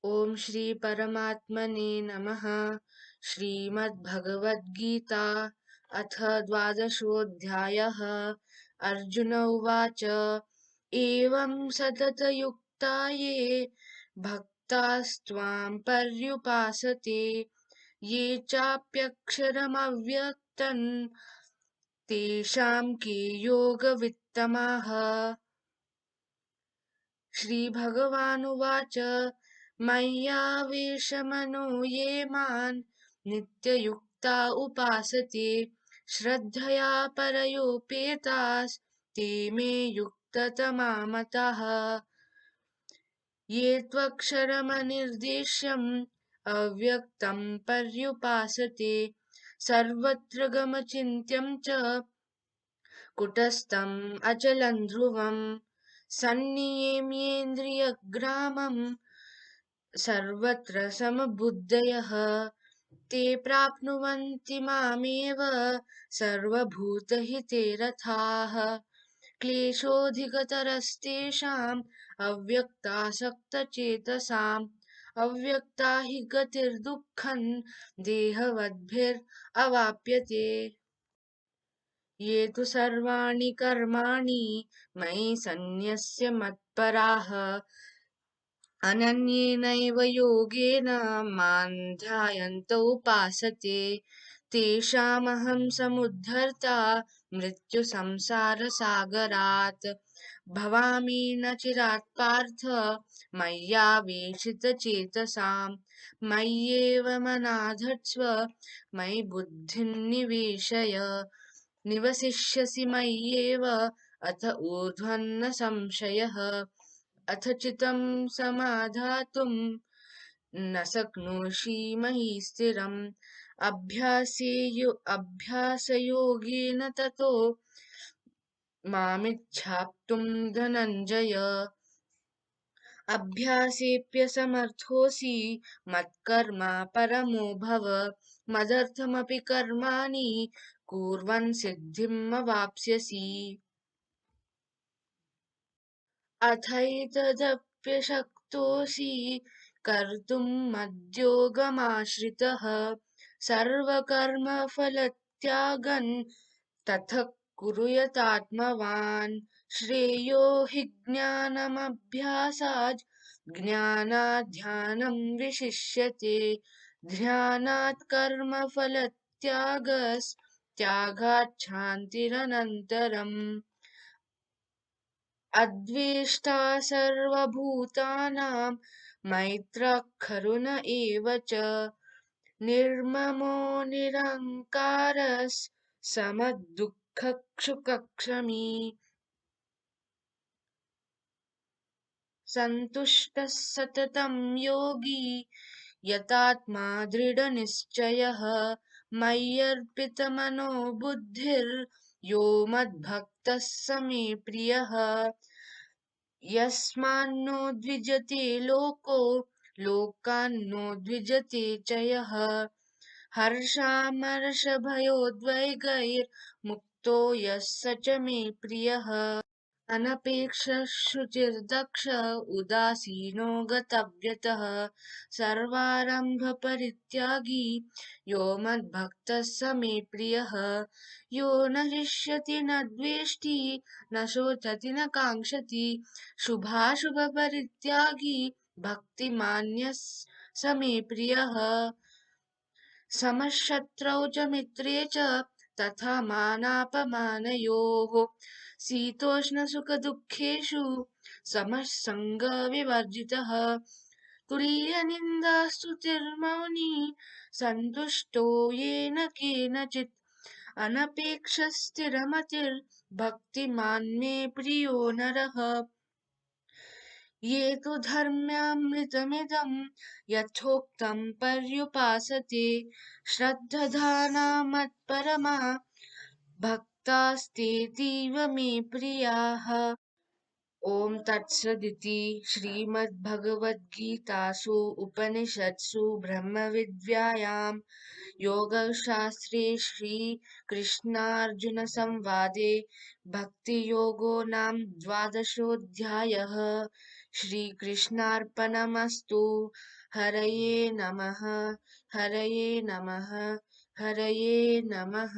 ओम श्री परमात्मने नमः। श्रीमद्भगवद्गीता अथ द्वादशोऽध्यायः। अर्जुन उवाच एवं सततयुक्ता ये भक्तास्त्वां पर्युपासते ये चाप्यक्षरमव्यक्तं तेषां के योगवित्तमाः। श्रीभगवानुवाच मय्यावेशमनो ये मां नित्ययुक्ता उपासते श्रद्धया परयोपेतास् ते मे युक्ततमा मतः। ये त्वक्षरमनिर्देश्यम् अव्यक्तं पर्युपासते सर्वत्र गमचिन्त्यं च कुटस्थम् अचलं ध्रुवम् सन्नियम्येन्द्रियग्रामम् सर्वत्र समबुद्धयः ते प्राप्नुवन्ति मामेव सर्वभूतहिते रताः। क्लेशोऽधिकतरस्तेषाम् अव्यक्तासक्तचेतसाम् अव्यक्ता हि गतिर्दुःखम् देहवद्भिरवाप्यते। ये तु सर्वाणि कर्माणि मयि सन्न्यस्य मत्पराः अनन्येनैव योगेन मां ध्यायन्त उपासते तेषामहं समुद्धर्ता मृत्युसंसारसागरात्। भवामि न चिरात् पार्थ मय्यावेशितचेतसाम् मय्येव मना धत्स्व मयि बुद्धिं निवेशय निवसिष्यसि मय्येव अथ ऊर्ध्वन्न संशयः। अथ चित्तं समाधातुं न शक्नोषि मयि स्थिरम् अभ्यासयोगेन ततो मामिच्छाप्तुं धनञ्जय। अभ्यासेऽप्यसमर्थोऽसि मत्कर्मा परमो भव मदर्थमपि कर्माणि कुर्वन् सिद्धिमवाप्स्यसि। अथैतदप्यशक्तोऽसि कर्तुं मद्योगमाश्रितः सर्वकर्मफलत्यागं ततः कुरु यतात्मवान्। श्रेयो हि ज्ञानमभ्यासात् ज्ञानात् ध्यानं विशिष्यते ध्यानात् कर्मफलत्यागस्त्यागात् शान्तिरनन्तरम्। अद्वेष्टा सर्वभूतानां मैत्रः करुण एव च निर्ममो निरहङ्कारः समदुःखसुखक्षमी सन्तुष्टः सततं योगी यतात्मा दृढनिश्चयः मय्यर्पितमनो बुद्धिर्यो मद्भक्तः स मे प्रियः। यस्मान्नो द्विजते लोको लोकान्नो द्विजते च यः हर्षामर्षभयोद्वेगैर्मुक्तो यः स च मे प्रियः। अनपेक्षः शुचिर्दक्ष उदासीनो गतव्यतः सर्वारम्भपरित्यागी यो मद्भक्तः स मे प्रियः। यो न हृष्यति न द्वेष्टि न शोचति न काङ्क्षति शुभाशुभपरित्यागी भक्तिमान्यः स मे प्रियः। समशत्रौ च मित्रे च तथा मानापमानयोः शीतोष्णसुखदुःखेषु समः सङ्गविवर्जितः तुल्यनिन्दास्तुतिर्मौनी सन्तुष्टो येन केनचित् अनपेक्षः स्थिरमतिर्भक्तिमान् मे प्रियो नरः। ये तु धर्म्यामृतमिदं यथोक्तं पर्युपासते श्रद्धधाना मत्परमा भक्तास्तेतीव मे प्रियाः। ॐ तत्सदिति श्रीमद्भगवद्गीतासु उपनिषत्सु ब्रह्मविद्यायां योगशास्त्रे श्रीकृष्णार्जुनसंवादे भक्तियोगो नाम द्वादशोऽध्यायः। श्रीकृष्णार्पणमस्तु। हरये नमः, हरये नमः, हरये नमः।